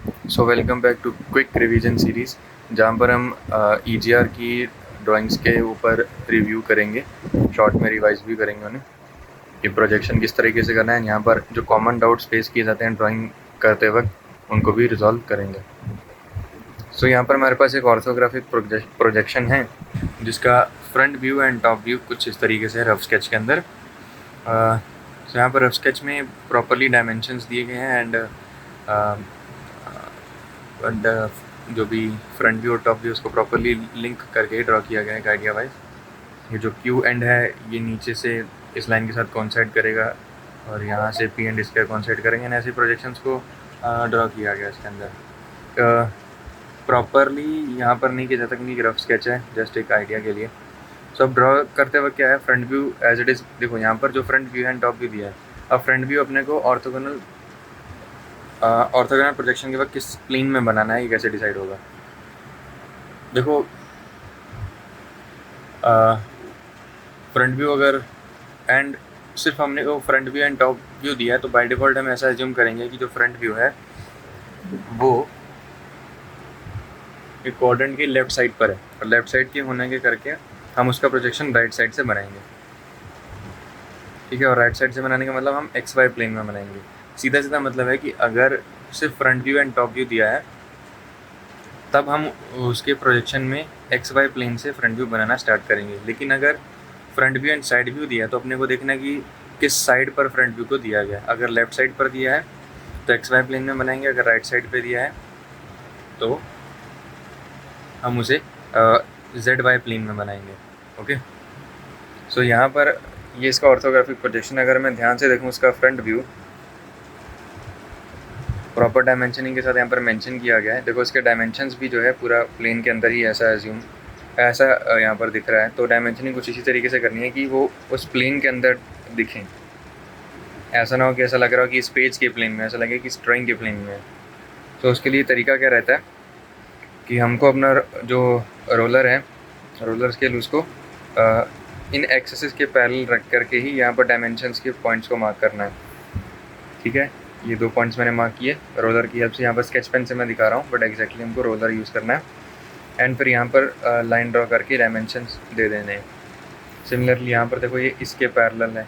So welcome back to quick revision series, जहाँ पर हम ईजीआर की ड्राइंग्स के ऊपर रिव्यू करेंगे, शॉर्ट में रिवाइज भी करेंगे उन्हें कि प्रोजेक्शन किस तरीके से करना है। यहाँ पर जो कॉमन डाउट्स फेस किए जाते हैं ड्राइंग करते वक्त उनको भी रिजॉल्व करेंगे। सो यहाँ पर हमारे पास एक ऑर्थोग्राफिक प्रोजेक्शन है जिसका front view and top view कुछ इस तरीके से है रफ स्केच के अंदर। सो यहाँ पर रफ स्केच में प्रॉपरली डायमेंशंस दिए गए हैं एंड जो भी फ्रंट व्यू और टॉप व्यू उसको प्रॉपरली लिंक करके ड्रॉ किया गया है एक आइडिया वाइज। ये जो क्यू एंड है ये नीचे से इस लाइन के साथ कॉन्साइड करेगा और यहाँ से पी एंड इसके कॉन्साइड करेंगे। ऐसे प्रोजेक्शंस को ड्रॉ किया गया इसके अंदर। प्रॉपरली यहाँ पर नहीं किया जाता क्योंकि रफ स्केच है, जस्ट एक आइडिया के लिए। सो अब ड्रॉ करते वक्त क्या है, front view as it is देखो यहाँ पर जो front view and top view दिया है। अब फ्रंट व्यू अपने को ऑर्थोगोनल प्रोजेक्शन के वक्त किस प्लेन में बनाना है ये कैसे डिसाइड होगा। देखो फ्रंट व्यू अगर एंड सिर्फ हमने वो front view and top view दिया है तो बाय डिफ़ॉल्ट हम ऐसा एज्यूम करेंगे कि जो फ्रंट व्यू है वो एक क्वाड्रेंट की लेफ़्ट साइड पर है और लेफ़्ट साइड के होने के करके हम उसका प्रोजेक्शन राइट साइड से बनाएंगे, ठीक है। और राइट साइड से बनाने का मतलब हम एक्स वाई प्लेन में बनाएंगे। सीधा सीधा मतलब है कि अगर सिर्फ front view and top view दिया है तब हम उसके प्रोजेक्शन में एक्स वाई प्लेन से फ्रंट व्यू बनाना स्टार्ट करेंगे। लेकिन अगर front view and side view दिया है तो अपने को देखना है कि किस साइड पर फ्रंट व्यू को दिया गया है। अगर लेफ़्ट साइड पर दिया है तो एक्स वाई प्लेन में बनाएंगे, अगर राइट साइड पर दिया है तो हम उसे जेड वाई प्लेन में बनाएंगे। ओके, सो यहाँ पर ये इसका ऑर्थोग्राफिक प्रोजेक्शन। अगर मैं ध्यान से देखूँ उसका फ्रंट व्यू प्रॉपर डायमेंशनिंग के साथ यहाँ पर मेंशन किया गया है। देखो इसके डायमेंशंस भी जो है पूरा प्लेन के अंदर ही ऐसा यहाँ पर दिख रहा है। तो डायमेंशनिंग कुछ इसी तरीके से करनी है कि वो उस प्लेन के अंदर दिखें। ऐसा ना हो कि ऐसा लग रहा हो कि इस पेज के प्लेन में, ऐसा लगे कि इस ड्राइंग के प्लेन में है। तो उसके लिए तरीका क्या रहता है कि हमको अपना जो रोलर है, रोलर स्केल, उसको इन एक्सेस के पैरेलल रख करके ही यहाँ पर डायमेंशंस के पॉइंट्स को मार्क करना है, ठीक है। ये 2 पॉइंट्स मैंने मार्क किए रोलर की हेल्प से। यहाँ पर स्केच पेन से मैं दिखा रहा हूँ बट एग्जैक्टली हमको रोलर यूज़ करना है एंड फिर यहाँ पर लाइन ड्रॉ करके डायमेंशंस दे देने हैं। सिमिलरली यहाँ पर देखो ये इसके पैरेलल है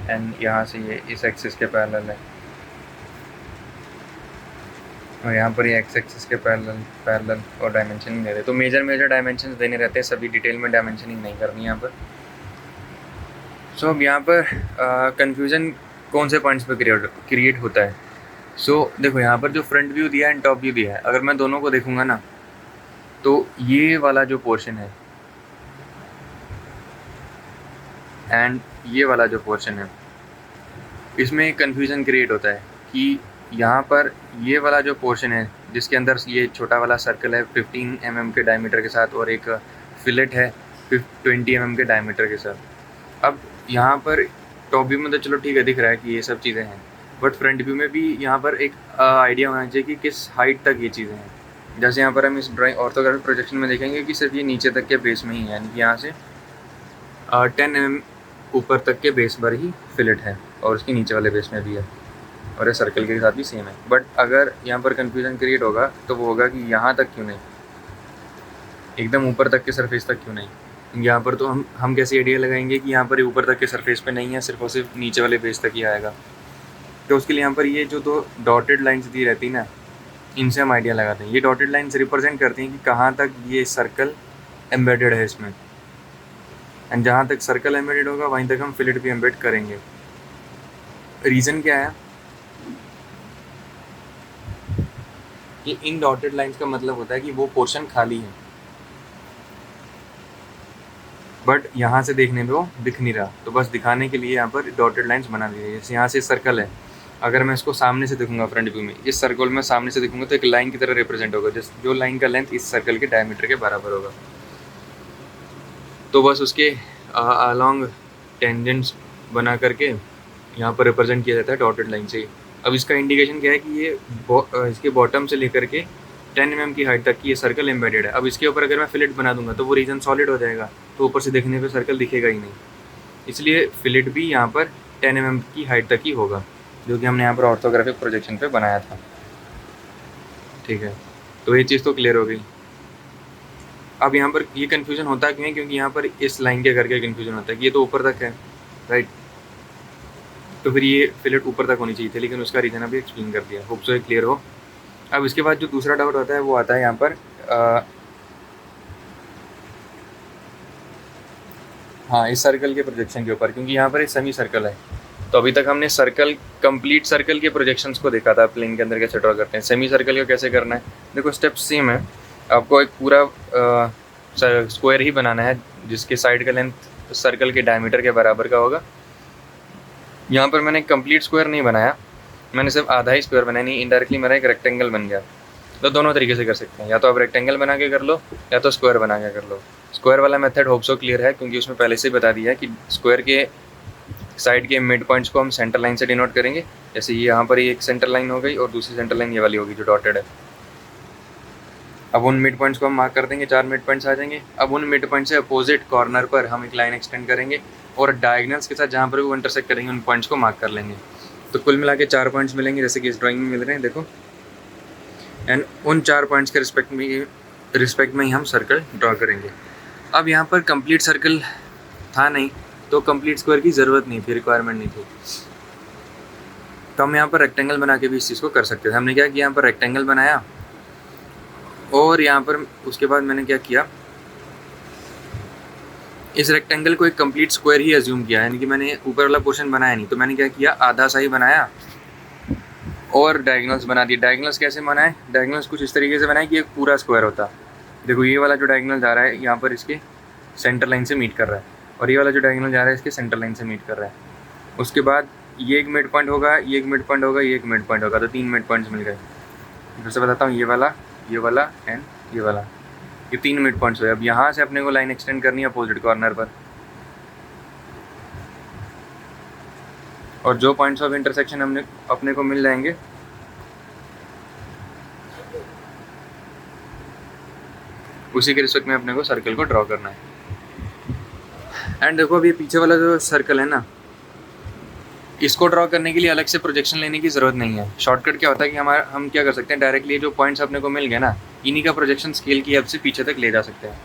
एंड यहाँ से ये इस एक्सिस के पैरेलल है और यहाँ पर ये एक्स एक्सिस के पैरेलल और डायमेंशनिंग दे रहे। तो मेजर डायमेंशंस देने रहते हैं, सभी डिटेल में डायमेंशनिंग नहीं करनी यहाँ पर। सो अब यहाँ पर कन्फ्यूज़न कौन से पॉइंट्स पे क्रिएट होता है। सो देखो यहाँ पर जो फ्रंट व्यू दिया है एंड टॉप व्यू दिया है, अगर मैं दोनों को देखूँगा ना तो ये वाला जो पोर्शन है एंड ये वाला जो पोर्शन है इसमें कन्फ्यूज़न क्रिएट होता है कि यहाँ पर ये वाला जो पोर्शन है जिसके अंदर ये छोटा वाला सर्कल है 15 mm के डायमीटर के साथ और एक फिलेट है 20 mm के डायमीटर के साथ। अब यहाँ पर टॉप व्यू में तो चलो ठीक है दिख रहा है कि ये सब चीज़ें हैं, बट फ्रंट व्यू में भी यहाँ पर एक आइडिया होना चाहिए कि किस हाइट तक ये चीज़ें हैं। जैसे यहाँ पर हम इस ड्राइंग ऑर्थोग्राफिक प्रोजेक्शन में देखेंगे कि सिर्फ ये नीचे तक के बेस में ही है, यानी कि यहाँ से 10 mm ऊपर तक के बेस पर ही फिलेट है और उसके नीचे वाले बेस में भी है और ये सर्कल के साथ भी सेम है। बट अगर यहाँ पर कन्फ्यूज़न क्रिएट होगा तो वो होगा कि यहाँ तक क्यों नहीं, एकदम ऊपर तक के सरफेस तक क्यों नहीं। यहाँ पर तो हम कैसे आइडिया लगाएंगे कि यहाँ पर ऊपर तक के सरफेस पे नहीं है, सिर्फ और सिर्फ नीचे वाले बेस तक ही आएगा। तो उसके लिए यहाँ पर ये जो 2 डॉटेड लाइन्स दी रहती है ना, इनसे हम आइडिया लगाते हैं। ये डॉटेड लाइन्स रिप्रेजेंट करती हैं कि कहाँ तक ये सर्कल एम्बेडेड है इसमें, एंड जहाँ तक सर्कल एम्बेडेड होगा वहीं तक हम फिलेट भी एम्बेड करेंगे। रीज़न क्या है कि इन डॉटेड लाइंस का मतलब होता है कि वो पोर्शन खाली है, बट यहाँ से देखने में वो दिख नहीं रहा, तो बस दिखाने के लिए यहाँ पर डॉटेड लाइंस बना दी है। जैसे यहाँ से सर्कल है, अगर मैं इसको सामने से देखूंगा फ्रंट व्यू में, इस सर्कल में सामने से देखूंगा तो एक लाइन की तरह रिप्रेजेंट होगा, जो लाइन का लेंथ इस सर्कल के डायमीटर के बराबर होगा। तो बस उसके अलॉन्ग टेंजेंट्स बना करके यहाँ पर रिप्रेजेंट किया जाता है डॉटेड लाइन से। अब इसका इंडिकेशन क्या है कि ये इसके बॉटम से लेकर के 10 mm की हाइट तक की ये सर्कल एम्बेडेड है। अब इसके ऊपर अगर मैं फिलेट बना दूंगा तो वो रीजन सॉलिड हो जाएगा, तो ऊपर से देखने पे सर्कल दिखेगा ही नहीं। इसलिए फिलेट भी यहाँ पर 10 mm की हाइट तक ही होगा, जो कि हमने यहाँ पर ऑर्थोग्राफिक प्रोजेक्शन पे बनाया था। ठीक है, तो ये चीज़ तो क्लियर हो गई। अब यहाँ पर ये कन्फ्यूज़न होता क्यों है, क्योंकि यहाँ पर इस लाइन के करके कन्फ्यूज़न होता है कि ये तो ऊपर तक है, राइट। तो फिर ये फिलेट ऊपर तक होनी चाहिए थी, लेकिन उसका रीज़न अभी एक्सप्लेन कर दिया। होप सो ये क्लियर हो। अब इसके बाद जो दूसरा डाउट होता है वो आता है यहाँ पर हाँ, इस सर्कल के प्रोजेक्शन के ऊपर, क्योंकि यहाँ पर एक सेमी सर्कल है। तो अभी तक हमने सर्कल, कंप्लीट सर्कल के प्रोजेक्शंस को देखा था, प्लेन के अंदर कैसे ड्रॉ करते हैं। सेमी सर्कल का कैसे करना है, देखो स्टेप सेम है। आपको एक पूरा स्क्वायर ही बनाना है जिसके साइड का लेंथ सर्कल के डायमीटर के बराबर का होगा। यहाँ पर मैंने कंप्लीट स्क्वायर नहीं बनाया, मैंने सिर्फ आधा ही स्क्वायर बनाया, नहीं इनडायरेक्टली मेरा एक रेक्टेंगल बन गया। तो दोनों तरीके से कर सकते हैं, या तो आप रेक्टेंगल बना के कर लो या तो स्क्वायर बना के कर लो। स्क्वायर वाला मेथड होप सो क्लियर है, क्योंकि उसमें पहले से ही बता दिया है कि स्क्वायर के साइड के मिड पॉइंट्स को हम सेंटर लाइन से डिनोट करेंगे। जैसे ये यहाँ पर एक सेंटर लाइन हो गई और दूसरी सेंटर लाइन ये वाली होगी जो डॉटेड है। अब उन मिड पॉइंट्स को हम मार्क कर देंगे, 4 मिड पॉइंट्स आ जाएंगे। अब उन मिड पॉइंट से अपोजिट कॉर्नर पर हम एक लाइन एक्सटेंड करेंगे और डायगनल्स के साथ जहाँ पर वो इंटरसेक्ट करेंगे उन पॉइंट्स को मार्क कर लेंगे। तो कुल मिला के 4 पॉइंट्स मिलेंगे, जैसे कि इस ड्राइंग में मिल रहे हैं, देखो। एंड उन 4 पॉइंट्स के रिस्पेक्ट में ही हम सर्कल ड्रॉ करेंगे। अब यहाँ पर कंप्लीट सर्कल था नहीं, तो कंप्लीट स्क्वायर की ज़रूरत नहीं थी, रिक्वायरमेंट नहीं थी। तो हम यहाँ पर रेक्टेंगल बना के भी इस चीज़ को कर सकते थे। हमने क्या किया, यहाँ पर रेक्टेंगल बनाया और यहाँ पर उसके बाद मैंने क्या किया, इस रेक्टेंगल को एक कंप्लीट स्क्वायर ही एज्यूम किया, यानी कि मैंने ऊपर वाला पोर्शन बनाया नहीं। तो मैंने क्या किया, आधा सा ही बनाया और डायगोनल्स बना दिए। डायगोनल्स कैसे बनाए, डायगोनल्स कुछ इस तरीके से बनाए कि एक पूरा स्क्वायर होता। देखो ये वाला जो डायगोनल जा रहा है यहाँ पर इसके सेंटर लाइन से मीट कर रहा है, और ये वाला जो डायगोनल जा रहा है इसके सेंटर लाइन से मीट कर रहा है। उसके बाद ये एक मिड पॉइंट होगा, ये एक मिड पॉइंट होगा, ये एक मिड पॉइंट होगा, तो 3 मिड पॉइंट्स मिल गए। फिर से बताता हूँ, ये वाला एंड ये वाला, ये 3 मिड पॉइंट्स हुए। अब यहाँ से अपने को लाइन एक्सटेंड करनी है अपोजिट कॉर्नर पर, और जो पॉइंट्स ऑफ इंटरसेक्शन अपने को मिल जाएंगे उसी के रिस्पेक्ट में अपने को सर्कल को ड्रॉ करना है। एंड देखो अभी पीछे वाला जो सर्कल है ना, इसको ड्रॉ करने के लिए अलग से प्रोजेक्शन लेने की ज़रूरत नहीं है। शॉर्टकट क्या होता है कि हम क्या कर सकते हैं, डायरेक्टली जो पॉइंट्स अपने को मिल गए ना, इन्हीं का प्रोजेक्शन स्केल की हेल्प से पीछे तक ले जा सकते हैं।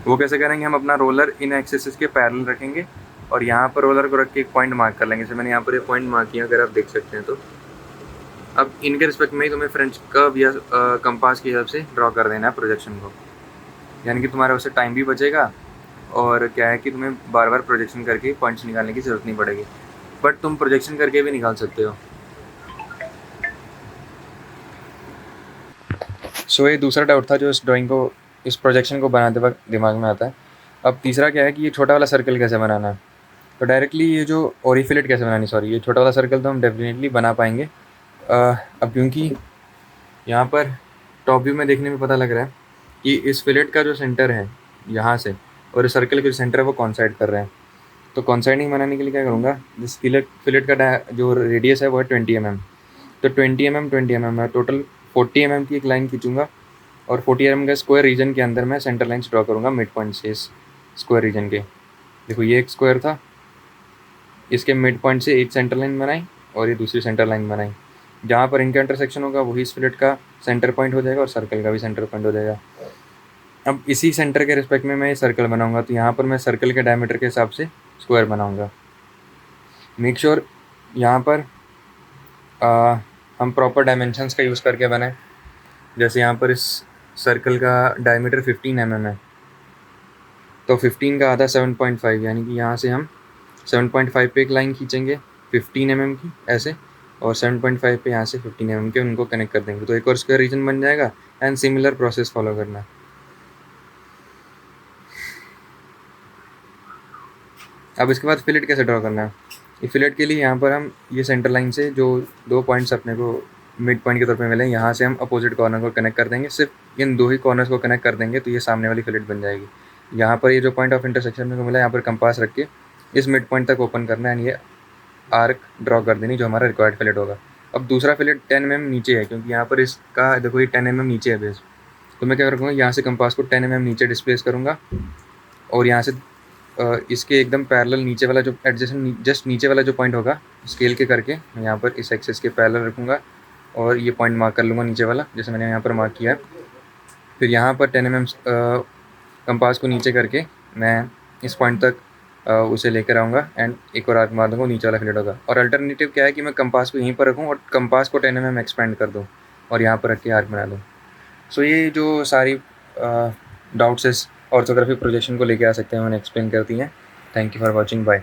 वो कैसे करेंगे, हम अपना रोलर इन एक्सिस के पैरेलल रखेंगे और यहाँ पर रोलर को रख के एक पॉइंट मार्क कर लेंगे। जैसे मैंने यहाँ पर एक पॉइंट मार्क किया, अगर आप देख सकते हैं तो। अब इनके रिस्पेक्ट में ही तुम्हें फ्रेंच कर्व या कंपास की हेल्प से ड्रॉ कर देना है प्रोजेक्शन को, यानी कि तुम्हारा उससे टाइम भी बचेगा और क्या है कि तुम्हें बार बार प्रोजेक्शन करके पॉइंट्स निकालने की ज़रूरत नहीं पड़ेगी। बट तुम प्रोजेक्शन करके भी निकाल सकते हो। सो ये दूसरा डाउट था जो इस ड्राइंग को, इस प्रोजेक्शन को बनाते वक्त दिमाग में आता है। अब तीसरा क्या है कि ये छोटा वाला सर्कल कैसे बनाना है। तो डायरेक्टली ये जो ओरिफिलेट कैसे बनानी, सॉरी, ये छोटा वाला सर्कल तो हम डेफिनेटली बना पाएंगे। अब क्योंकि यहाँ पर टॉप व्यू में देखने में पता लग रहा है कि इस फिलेट का जो सेंटर है यहाँ से और इस सर्कल का जो सेंटर है वो कॉन्साइड कर रहे हैं। तो कॉन्साइडिंग बनाने के लिए क्या करूँगा, जिस फिलेट का जो रेडियस है वो है 20 mm। तो 20 mm है, टोटल 40 mm की एक लाइन खींचूँगा और 40 mm का स्क्वायर रीजन के अंदर मैं सेंटर लाइन्स ड्रॉ करूँगा मिड पॉइंट से इस स्क्वायर रीजन के। देखो ये एक स्क्वायर था, इसके मिड पॉइंट से एक सेंटर लाइन बनाई और ये दूसरी सेंटर लाइन बनाई। जहाँ पर इनका इंटरसेक्शन होगा वही इस फिलेट का सेंटर पॉइंट हो जाएगा और सर्कल का भी सेंटर पॉइंट हो जाएगा। अब इसी सेंटर के रिस्पेक्ट में मैं ये सर्कल बनाऊंगा, तो यहाँ पर मैं सर्कल के डायमीटर के हिसाब से स्क्वायर बनाऊंगा। मेक श्योर यहाँ पर हम प्रॉपर डायमेंशंस का यूज़ करके बनाएं। जैसे यहाँ पर इस सर्कल का डायमीटर 15 mm है, तो 15 का आधा 7.5, यानी कि यहाँ से हम 7.5 पे एक लाइन खींचेंगे 15 mm की ऐसे, और 7.5 पे यहाँ से 15 mm के उनको कनेक्ट कर देंगे, तो एक और स्क्वायर रीजन बन जाएगा। एंड सिमिलर प्रोसेस फॉलो करना। अब इसके बाद फिलेट कैसे ड्रॉ करना है। ये फिलेट के लिए यहाँ पर हम ये सेंटर लाइन से जो 2 पॉइंट्स अपने को मिड पॉइंट के तौर पे मिले, यहाँ से हम अपोजिट कॉर्नर को कनेक्ट कर देंगे। सिर्फ इन 2 ही कॉर्नर्स को कनेक्ट कर देंगे तो ये सामने वाली फिलेट बन जाएगी। यहाँ पर ये जो पॉइंट ऑफ इंटरसेक्शन में को मिला, यहाँ पर कंपास रख के इस मिड पॉइंट तक ओपन करना है एंड ये आर्क ड्रॉ कर देनी जो हमारा रिक्वायर्ड फिलेट होगा। अब दूसरा फिलेट 10 mm नीचे है, क्योंकि यहाँ पर इसका देखो ये 10 mm नीचे है बेस, तो मैं क्या करूँगा, यहाँ से कंपास को 10 mm नीचे डिस्प्लेस करूँगा और यहाँ से इसके एकदम पैरेलल नीचे वाला जो एडजेसेंट जस्ट नीचे वाला जो पॉइंट होगा स्केल के करके मैं यहाँ पर इस एक्सेस के पैरेलल रखूँगा और ये पॉइंट मार्क कर लूँगा नीचे वाला, जैसे मैंने यहाँ पर मार्क किया है। फिर यहाँ पर 10 mm कंपास को नीचे करके मैं इस पॉइंट तक उसे लेकर आऊँगा एंड एक और आर्क मार दूँगा, नीचे वाला फिलेट होगा। और अल्टरनेटिव क्या है कि मैं कंपास को यहीं पर रखूँ और कंपास को 10 mm एक्सपेंड कर दूँ और यहाँ पर रख के आर्क बना दूँ। सो ये जो सारी डाउट्स इस ऑर्थोग्राफी प्रोजेक्शन को लेके आ सकते हैं मैंने एक्सप्लेन कर दी हैं। Thank you for watching, bye.